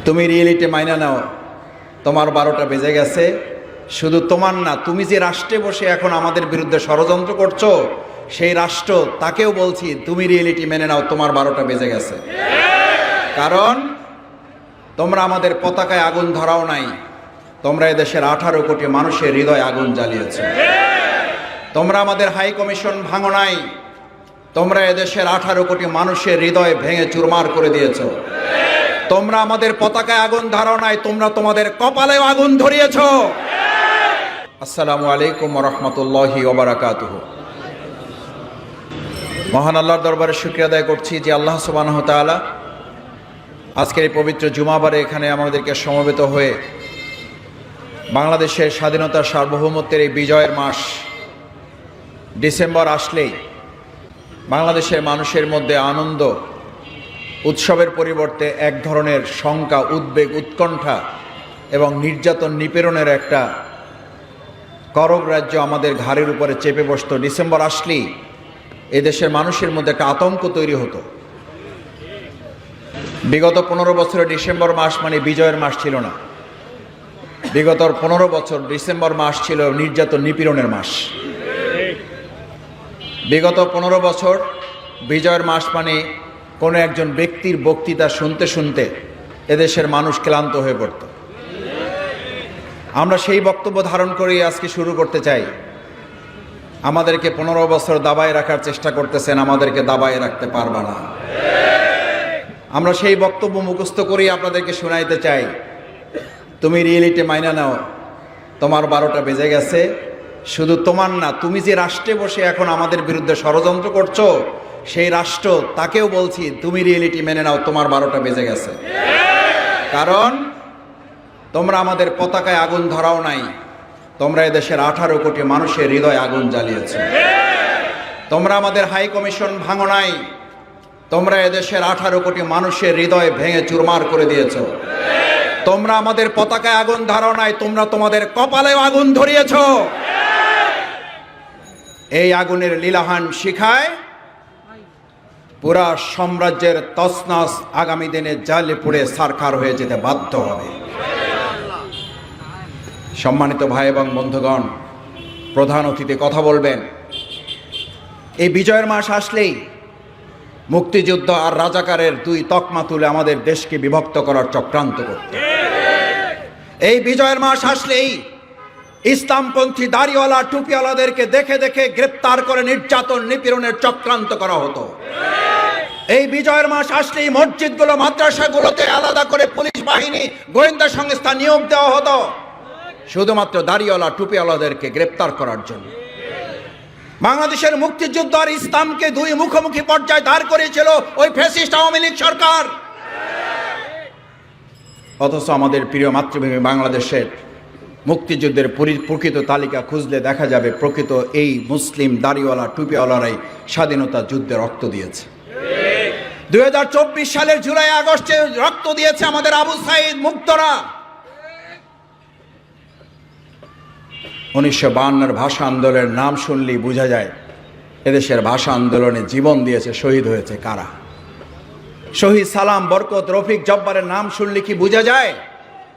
তুমি রিয়েলিটি মাইনা নাও, তোমার 12টা বেজে গেছে। শুধু তোমার না, তুমি যে রাষ্ট্রে বসে এখন আমাদের বিরুদ্ধে ষড়যন্ত্র করছো, সেই রাষ্ট্র তাকেও বলছি তুমি রিয়েলিটি মেনে নাও, তোমার 12টা বেজে গেছে। কারণ তোমরা আমাদের পতাকায় আগুন ধরাও নাই, তোমরা এদেশের 18 কোটি মানুষের হৃদয়ে আগুন জ্বালিয়েছ। তোমরা আমাদের হাই কমিশন ভাঙো নাই, তোমরা এদেশের 18 কোটি মানুষের হৃদয় ভেঙে চুরমার করে দিয়েছ। তোমরা আমাদের পতাকায় আগুন ধরাও নাই, তোমরা তোমাদের কপালেও আগুন ধরিয়েছ। আসসালামু আলাইকুম ওয়া রাহমাতুল্লাহি ওয়া বারাকাতুহু। মহান আল্লাহর দরবারে শুকরিয়া আদায় করছি যে আল্লাহ সুবহানাহু ওয়া তাআলা আজকের এই পবিত্র জুমাবারে এখানে আমাদেরকে সমবেত হয়ে বাংলাদেশের স্বাধীনতার সার্বভৌমত্বের এই বিজয়ের মাস ডিসেম্বর আসলেই বাংলাদেশের মানুষের মধ্যে আনন্দ উৎসবের পরিবর্তে এক ধরনের শঙ্কা, উদ্বেগ, উৎকণ্ঠা এবং নির্যাতন নিপীড়নের একটা করগ রাজ্য আমাদের ঘাড়ের উপরে চেপে বসত। ডিসেম্বর আসলেই এদেশের মানুষের মধ্যে একটা আতঙ্ক তৈরি হতো। বিগত 15 বছরে ডিসেম্বর মাস মানে বিজয়ের মাস ছিল না। বিগত 15 বছর ডিসেম্বর মাস ছিল নির্যাতন নিপীড়নের মাস। বিগত 15 বছর বিজয়ের মাস মানে কোনো একজন ব্যক্তির বক্তৃতা শুনতে শুনতে এদেশের মানুষ ক্লান্ত হয়ে পড়ত। আমরা সেই বক্তব্য ধারণ করেই আজকে শুরু করতে চাই। আমাদেরকে 15 বছর দাবায় রাখার চেষ্টা করতেছেন, আমাদেরকে দাবায় রাখতে পারবা না। আমরা সেই বক্তব্য মুখস্থ করেই আপনাদেরকে শোনাইতে চাই, তুমি রিয়েলিটি মাইনা নাও, তোমার 12টা বেজে গেছে। শুধু তোমার না, তুমি যে রাষ্ট্রে বসে এখন আমাদের বিরুদ্ধে ষড়যন্ত্র করছো, সেই রাষ্ট্র তাকেও বলছি তুমি রিয়েলিটি মেনে নাও, তোমার 12টা বেজে গেছে। কারণ তোমরা আমাদের পতাকায় আগুন ধরাও নাই, তোমরা এদেশের 18 কোটি মানুষের হৃদয়ে আগুন জ্বালিয়েছ। তোমরা আমাদের হাই কমিশন ভাঙো নাই, তোমরা এদেশের 18 কোটি মানুষের হৃদয় ভেঙে চুরমার করে দিয়েছ। তোমরা আমাদের পতাকায় আগুন ধরাও নাই, তোমরা তোমাদের কপালেও আগুন ধরিয়েছ। এই আগুনের লীলাহান শিখায় পুরা সাম্রাজ্যের তছনছ আগামী দিনে জ্বালে পুড়ে ছারখার হয়ে যেতে বাধ্য হবে। সম্মানিত ভাই এবং বন্ধুগণ, প্রধান অতিথি কথা বলবেন। এই বিজয়ের মাস আসলেই মুক্তিযুদ্ধ আর রাজাকারের দুই তকমা তুলে আমাদের দেশকে বিভক্ত করার চক্রান্ত করত। এই বিজয়ের মাস আসলেই ইসলামপন্থী দাড়িওয়ালা টুপিওয়ালাদেরকে দেখে দেখে গ্রেপ্তার করে নির্যাতন নিপীড়নের চক্রান্ত করা হতো। এই বিজয়ের মাস আসলেই মসজিদগুলো, মাদ্রাসাগুলোতে আলাদা করে পুলিশ বাহিনী, গোয়েন্দা সংস্থা নিয়োগ দেওয়া হতো শুধুমাত্র দাড়িওয়ালা টুপিওয়ালাদেরকে গ্রেপ্তার করার জন্য। বাংলাদেশের মুক্তিযুদ্ধ আর ইসলামকে দুই মুখোমুখি পর্যায়ে দাঁড় করেছিল ওই ফ্যাসিস্ট আওয়ামী লীগ সরকার। অথচ আমাদের প্রিয় মাতৃভূমি বাংলাদেশের মুক্তিযুদ্ধের প্রকৃত তালিকা খুঁজলে দেখা যাবে প্রকৃত এই মুসলিম দাড়িওয়ালা টুপিওয়ালারাই স্বাধীনতা যুদ্ধে রক্ত দিয়েছে। 2024 সালের জুলাই আগস্টে রক্ত দিয়েছে আমাদের আবু সাইদ মুক্তরা। 1952 ভাষা আন্দোলনের নাম শুনলেই বোঝা যায় এদেশের ভাষা আন্দোলনে জীবন দিয়েছে, শহীদ হয়েছে কারা। শহীদ সালাম, বরকত, রফিক, জব্বারের নাম শুনলে কি বোঝা যায়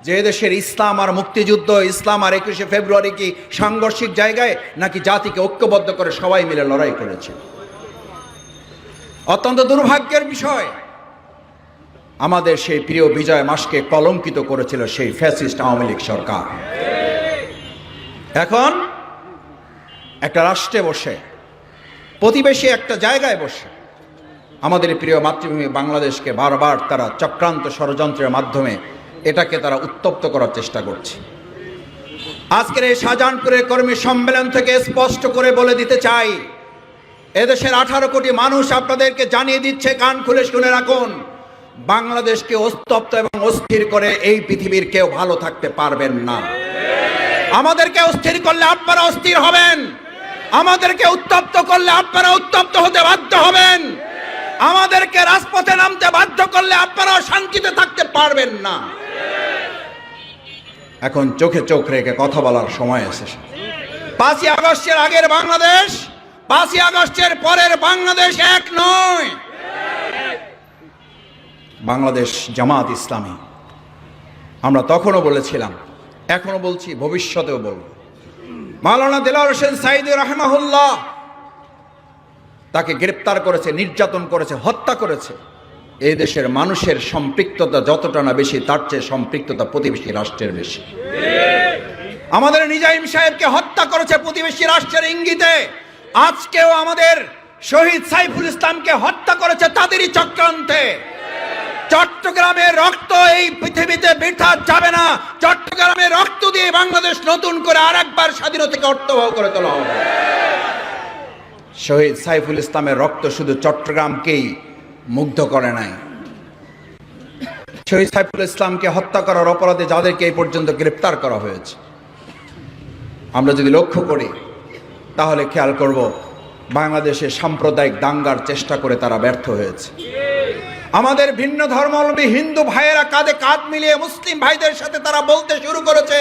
যে এদেশের ইসলাম আর মুক্তিযুদ্ধ, ইসলাম আর 21শে ফেব্রুয়ারি কি সাংঘর্ষিক জায়গায়, নাকি জাতিকে ঐক্যবদ্ধ করে সবাই মিলে লড়াই করেছে। অত্যন্ত দুর্ভাগ্যের বিষয়, আমাদের সেই প্রিয় বিজয় মাসকে কলঙ্কিত করেছিল সেই ফ্যাসিস্ট আওয়ামী লীগ সরকার। এখন একটা রাষ্ট্রে বসে, প্রতিবেশী একটা জায়গায় বসে আমাদের প্রিয় মাতৃভূমি বাংলাদেশকে বারবার তারা চক্রান্ত ষড়যন্ত্রের মাধ্যমে এটাকে তারা উত্তপ্ত করার চেষ্টা করছে। আজকের এই শাহজাহানপুরের কর্মী সম্মেলন থেকে স্পষ্ট করে বলে দিতে চাই, এদেশের 18 কোটি মানুষ আপনাদেরকে জানিয়ে দিচ্ছে, কান খুলে শুনে রাখুন, বাংলাদেশকে উত্তপ্ত এবং অস্থির করে এই পৃথিবীর কেউ ভালো থাকতে পারবেন না। আমাদেরকে অস্থির করলে আপনারা অস্থির হবেন, আমাদেরকে উত্তপ্ত করলে আপনারা উত্তপ্ত হতে বাধ্য হবেন, আমাদেরকে রাজপথে নামতে বাধ্য করলে আপনারা শান্তিতে থাকতে পারবেন না। এখন চোখে চোখ রেখে কথা বলার সময় এসেছে। 5ই আগস্টের আগের বাংলাদেশ, 5ই আগস্টের পরের বাংলাদেশ এক নয়। বাংলাদেশ জামাত ইসলামী আমরা তখনও বলেছিলাম, এখনো বলছি, ভবিষ্যতেও বলব। মাওলানা দেলাওয়ার হোসেন সাঈদী রাহিমাহুল্লাহ তাকে গ্রেপ্তার করেছে, নির্যাতন করেছে, হত্যা করেছে। এই দেশের মানুষের সম্পৃক্ততা যতটা না বেশি, তার চেয়ে সম্পৃক্ততা প্রতিবেশী রাষ্ট্রের বেশি। আমাদের নিজাম সাহেবকে হত্যা করেছে প্রতিবেশী রাষ্ট্রের ইঙ্গিতে। আজকেও আমাদের শহীদ সাইফুল ইসলামকে হত্যা করেছে তাদেরই চক্রান্তে। চট্টগ্রামের রক্ত এই পৃথিবীতে বৃথা যাবে না। চট্টগ্রামের রক্ত দিয়ে বাংলাদেশ নতুন করে আরেকবার স্বাধীনতাকে অর্থবহ করে তোলা হবে। শহীদ সাইফুল ইসলামের রক্ত শুধু চট্টগ্রামকেই মুগ্ধ করে নাই। শহীদ সাইফুল ইসলামকে হত্যা করার অপরাধে যাদেরকে এই পর্যন্ত গ্রেপ্তার করা হয়েছে, আমরা যদি লক্ষ্য করি তাহলে খেয়াল করব বাংলাদেশে সাম্প্রদায়িক দাঙ্গার চেষ্টা করে তারা ব্যর্থ হয়েছে। আমাদের ভিন্ন ধর্মাবলম্বী হিন্দু ভাইয়েরা কাঁধে কাঁধ মিলিয়ে মুসলিম ভাইদের সাথে তারা বলতে শুরু করেছে,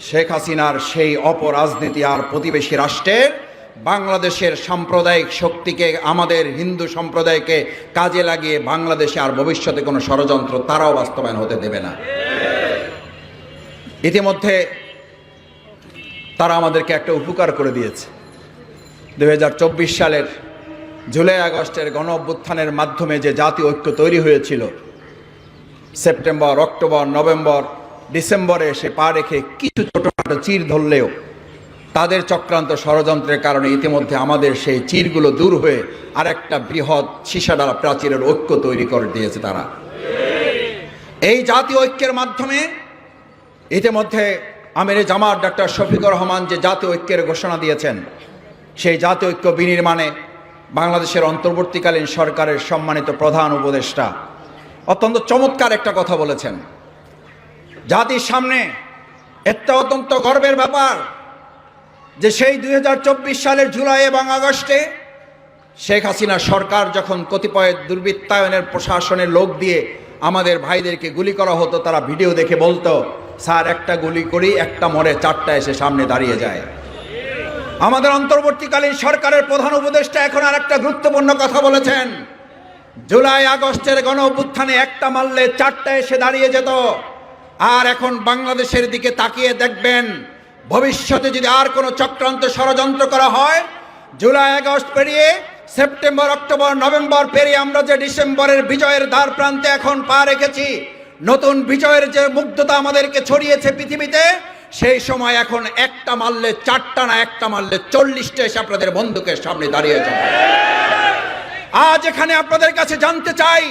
শেখ হাসিনার সেই অপরাজনীতি আর প্রতিবেশী রাষ্ট্রের বাংলাদেশের সাম্প্রদায়িক শক্তিকে, আমাদের হিন্দু সম্প্রদায়কে কাজে লাগিয়ে বাংলাদেশে আর ভবিষ্যতে কোনো ষড়যন্ত্র তারাও বাস্তবায়ন হতে দেবে না। ইতিমধ্যে তারা আমাদেরকে একটা উপকার করে দিয়েছে। 2024 সালের জুলাই আগস্টের গণ অভ্যুত্থানের মাধ্যমে যে জাতীয় ঐক্য তৈরি হয়েছিল, সেপ্টেম্বর, অক্টোবর, নভেম্বর, ডিসেম্বরে এসে পা রেখে কিছু ছোটখাটো চির ধরলেও তাদের চক্রান্ত ষড়যন্ত্রের কারণে ইতিমধ্যে আমাদের সেই চিরগুলো দূর হয়ে আরেকটা বৃহৎ সীসাডালা প্রাচীরের ঐক্য তৈরি করে দিয়েছে তারা। এই জাতীয় ঐক্যের মাধ্যমে ইতিমধ্যে আমিরে জামাত ডক্টর শফিকুর রহমান যে জাতীয় ঐক্যের ঘোষণা দিয়েছেন, সেই জাতীয় ঐক্য বিনির্মাণে বাংলাদেশের অন্তর্বর্তীকালীন সরকারের সম্মানিত প্রধান উপদেষ্টা অত্যন্ত চমৎকার একটা কথা বলেছেন। জাতির সামনে একটা অত্যন্ত গর্বের ব্যাপার যে সেই 2024 সালের জুলাই এবং আগস্টে শেখ হাসিনা সরকার যখন কতিপয় দুর্বৃত্তায়নের প্রশাসনের লোক দিয়ে আমাদের ভাইদেরকে গুলি করা হতো, তারা ভিডিও দেখে বলতো, স্যার একটা গুলি করি, একটা মরে, চারটা এসে সামনে দাঁড়িয়ে যায়। আমাদের অন্তর্বর্তীকালীন সরকারের প্রধান উপদেষ্টা এখন আর একটা গুরুত্বপূর্ণ কথা বলেছেন, জুলাই আগস্টের গণ অভ্যুত্থানে একটা মারলে চারটা এসে দাঁড়িয়ে যেত। আর এখন বাংলাদেশের দিকে তাকিয়ে দেখবেন, ভবিষ্যতে যদি আর কোনো চক্রান্ত ষড়যন্ত্র করা হয়, জুলাই আগস্ট পেরিয়ে সেপ্টেম্বর, অক্টোবর, নভেম্বর পেরিয়ে আমরা যে ডিসেম্বরের বিজয়ের দ্বার প্রান্তে এখন পা রেখেছি, নতুন বিজয়ের যে মুগ্ধতা আমাদেরকে ছড়িয়েছে পৃথিবীতে, সেই সময় এখন একটা মারলে চারটা না, একটা মারলে 40টা এসে আপনাদের বন্দুকের সামনে দাঁড়িয়ে যাবে। আজ এখানে আপনাদের কাছে জানতে চাই,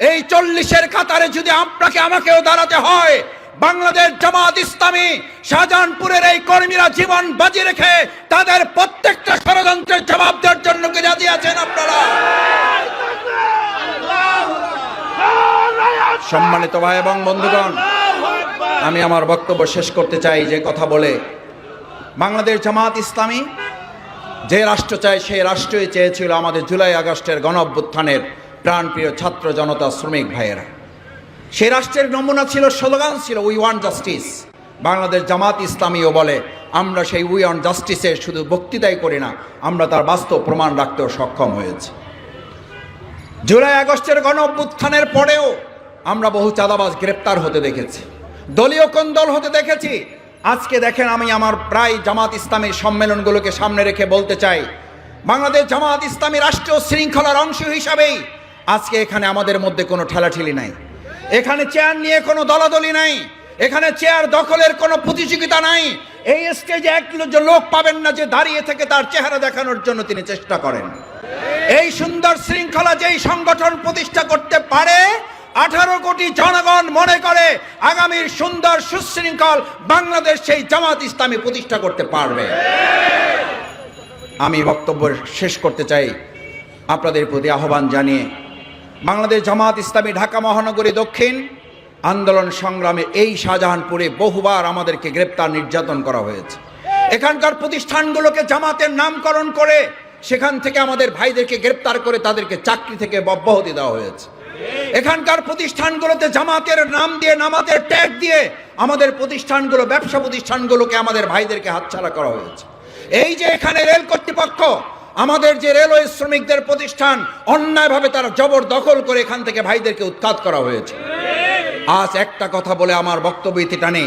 এই 40-এর কাতারে যদি আপনাকে আমাকেও দাঁড়াতে হয়, বাংলাদেশ জামাত ইসলামী শাহজাহানপুরের এই কর্মীরা জীবন বাজি রেখে তাদের প্রত্যেকটা ষড়যন্ত্রের জবাব দেওয়ার জন্য কি রাজি আছেন আপনারা? সম্মানিত ভাই এবং বন্ধুগণ, আমি আমার বক্তব্য শেষ করতে চাই যে কথা বলে, বাংলাদেশ জামাত ইসলামী যে রাষ্ট্র চায় সেই রাষ্ট্রই চেয়েছিল আমাদের জুলাই আগস্টের গণ অভ্যুত্থানের প্রাণপ্রিয় ছাত্র জনতা, শ্রমিক ভাইয়েরা। সেই রাষ্ট্রের নমুনা ছিল, স্লোগান ছিল, we want justice. Bangladesh Jamaat ইসলামীও বলে, আমরা সেই উই ওয়ান্ট জাস্টিসের শুধু বক্তৃতাই করি না, আমরা তার বাস্তব প্রমাণ রাখতেও সক্ষম হয়েছি। জুলাই আগস্টের গণ অভ্যুত্থানের পরেও আমরা বহু চাঁদাবাজ গ্রেপ্তার হতে দেখেছি, দলীয় কোন্দল হতে দেখেছি। আজকে দেখেন, আমি আমার প্রায় জামাত ইসলামীর সম্মেলনগুলোকে সামনে রেখে বলতে চাই, বাংলাদেশ জামাত ইসলামী রাষ্ট্রীয় শৃঙ্খলার অংশ হিসাবেই আজকে এখানে আমাদের মধ্যে কোনো ঠেলাঠেলি নাই, এখানে চেয়ার নিয়ে কোনো দলাদলি নাই, এখানে চেয়ার দখলের কোনো প্রতিযোগিতা নাই। এই স্টেজে এক লোক পাবেন না যে দাঁড়িয়ে থেকে তার চেহারা দেখানোর জন্য তিনি চেষ্টা করেন। এই সুন্দর শৃঙ্খলা যেই সংগঠন প্রতিষ্ঠা করতে পারে, 18 কোটি জনগণ মনে করে আগামীর সুন্দর সুশৃঙ্খল বাংলাদেশ সেই জামাত ইসলামী প্রতিষ্ঠা করতে পারবে। আমি বক্তব্য শেষ করতে চাই আপনাদের প্রতি আহ্বান জানিয়ে, বাংলাদেশ জামাত ইসলামী ঢাকা মহানগরী দক্ষিণ আন্দোলন সংগ্রামে এই শাহজাহানপুরে বহুবার আমাদেরকে গ্রেপ্তার, নির্যাতন করা হয়েছে। এখানকার প্রতিষ্ঠানগুলোকে জামাতের নামকরণ করে সেখান থেকে আমাদের ভাইদেরকে গ্রেপ্তার করে তাদেরকে চাকরি থেকে অব্যাহতি দেওয়া হয়েছে। এখানকার প্রতিষ্ঠানগুলোতে জামাতের নাম দিয়ে, নামাজের ট্যাগ দিয়ে আমাদের প্রতিষ্ঠানগুলো, ব্যবসা প্রতিষ্ঠানগুলোকে আমাদের ভাইদেরকে হাতছাড়া করা হয়েছে। এই যে এখানে রেল কর্তৃপক্ষ, আমাদের যে রেলওয়ে শ্রমিকদের প্রতিষ্ঠান, অন্যায়ভাবে তারা জবরদখল করে এখান থেকে ভাইদেরকে উৎখাত করা হয়েছে। আজ একটা কথা বলে আমার বক্তব্য ইতি টানে,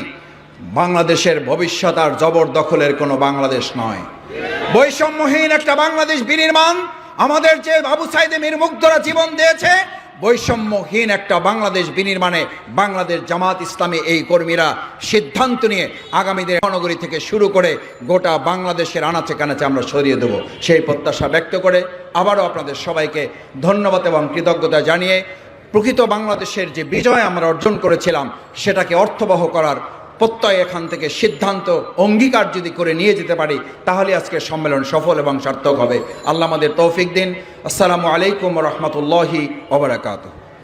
বাংলাদেশের ভবিষ্যৎ আর জবরদখলের কোনো বাংলাদেশ নয়, বৈষম্যহীন একটা বাংলাদেশ বিনির্মাণ। আমাদের যে আবু সাইদে মীর মুগ্ধরা জীবন দিয়েছে, বৈষম্যহীন একটা বাংলাদেশ বিনির্মাণে বাংলাদেশ জামাত ইসলামী এই কর্মীরা সিদ্ধান্ত নিয়ে আগামীদের মহানগরী থেকে শুরু করে গোটা বাংলাদেশের আনাচে কানাচে আমরা সরিয়ে দেব, সেই প্রত্যাশা ব্যক্ত করে আবারও আপনাদের সবাইকে ধন্যবাদ এবং কৃতজ্ঞতা জানিয়ে প্রকৃত বাংলাদেশের যে বিজয় আমরা অর্জন করেছিলাম সেটাকে অর্থবহ করার প্রত্যয় এখান থেকে সিদ্ধান্ত অঙ্গীকার যদি করে নিয়ে যেতে পারি, তাহলে আজকের সম্মেলন সফল এবং সার্থক হবে। আল্লাহ আমাদের তৌফিক দিন। আসসালামু আলাইকুম ওয়া রাহমাতুল্লাহি ওয়া বারাকাতুহু।